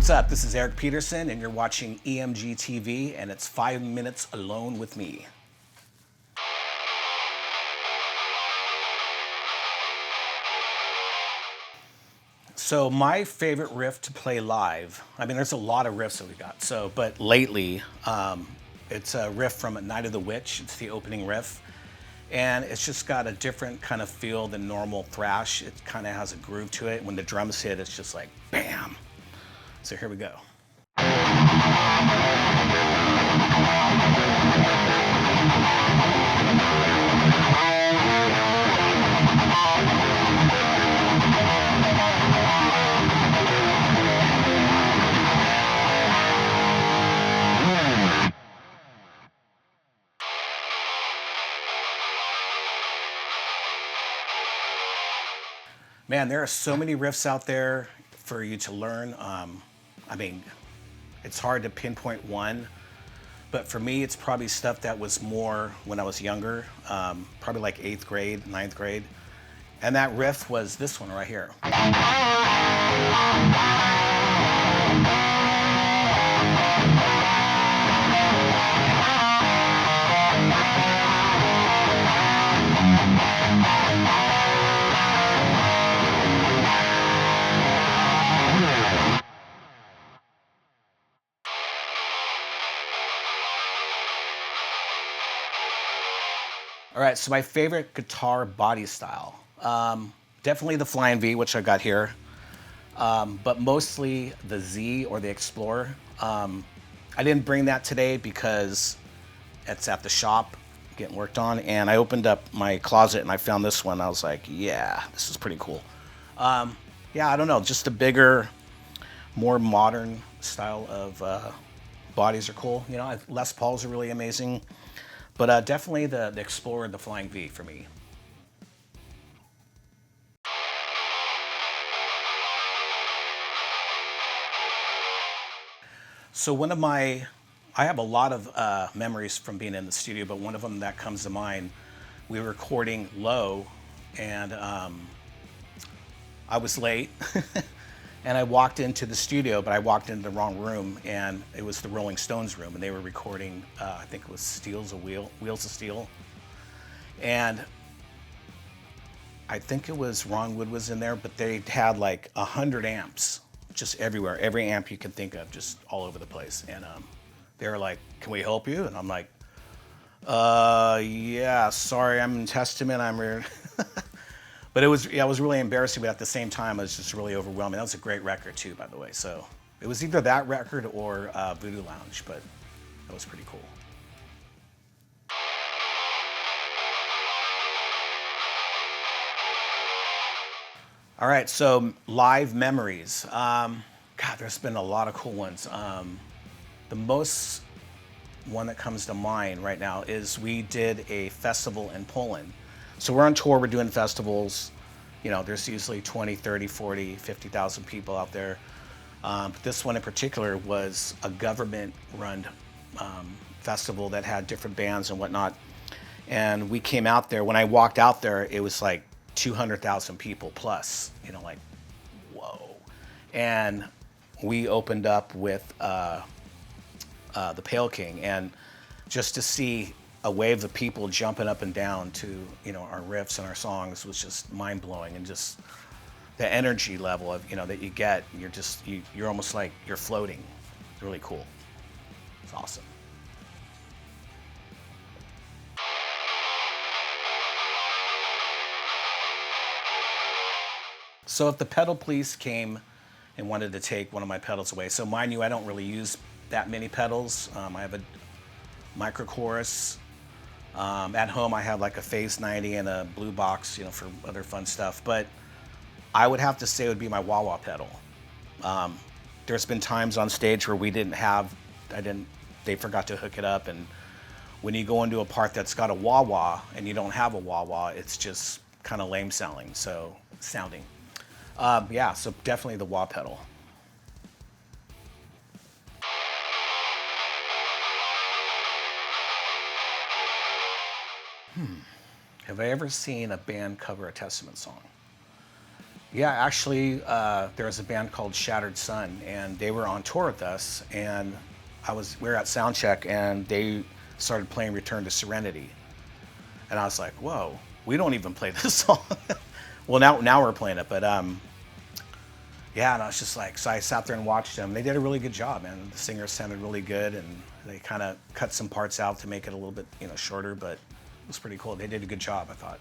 What's up? This is Eric Peterson, and you're watching EMGtv, and it's 5 minutes alone with me. So my favorite riff to play live, I mean, there's a lot of riffs that we got. But lately, it's a riff from Night of the Witch. It's the opening riff. And it's just got a different kind of feel than normal thrash. It kind of has a groove to it. When the drums hit, it's just like, bam. So here we go. Man, there are so many riffs out there for you to learn. I mean, it's hard to pinpoint one, but for me, it's probably stuff that was more when I was younger, probably like 8th grade, 9th grade. And that riff was this one right here. All right, so my favorite guitar body style, definitely the Flying V, which I got here, but mostly the Z or the Explorer. I didn't bring that today because it's at the shop getting worked on, and I opened up my closet and I found this one. I was like, yeah, this is pretty cool. Yeah, I don't know, just a bigger, more modern style of bodies are cool. You know, Les Pauls are really amazing. But definitely the Explorer and the Flying V for me. So I have a lot of memories from being in the studio, but one of them that comes to mind, we were recording low, and I was late. And I walked into the studio, but I walked into the wrong room, and it was the Rolling Stones room, and they were recording, I think it was Wheels of Steel. And I think it was Ron Wood was in there, but they had like 100 amps just everywhere, every amp you can think of, just all over the place. And they were like, "Can we help you?" And I'm like, yeah, sorry, I'm in Testament, I'm here." But I was really embarrassing, but at the same time, it was just really overwhelming. That was a great record too, by the way. So it was either that record or Voodoo Lounge, but that was pretty cool. All right, so live memories. God, there's been a lot of cool ones. The most one that comes to mind right now is we did a festival in Poland. So we're on tour, we're doing festivals. You know, there's usually 20, 30, 40, 50,000 people out there. But this one in particular was a government-run festival that had different bands and whatnot. And we came out there, when I walked out there, it was like 200,000 people plus, you know, like, whoa. And we opened up with the Pale King, and just to see a wave of people jumping up and down to, you know, our riffs and our songs was just mind-blowing. And just the energy level of, you know, that you get, you're almost like you're floating. It's really cool. It's awesome. So if the pedal police came and wanted to take one of my pedals away, so mind you, I don't really use that many pedals. I have a micro chorus. At home, I have like a Phase 90 and a blue box, you know, for other fun stuff. But I would have to say it would be my wah-wah pedal. There's been times on stage where they forgot to hook it up. And when you go into a part that's got a wah-wah and you don't have a wah-wah, it's just kind of lame sounding. Yeah, so definitely the wah pedal. Have I ever seen a band cover a Testament song? Yeah, actually, there was a band called Shattered Sun, and they were on tour with us, and we were at soundcheck, and they started playing Return to Serenity, and I was like, whoa, we don't even play this song. Well, now we're playing it, but yeah, and I was just like, so I sat there and watched them. They did a really good job, man. The singer sounded really good, and they kind of cut some parts out to make it a little bit, shorter, but it was pretty cool. They did a good job, I thought.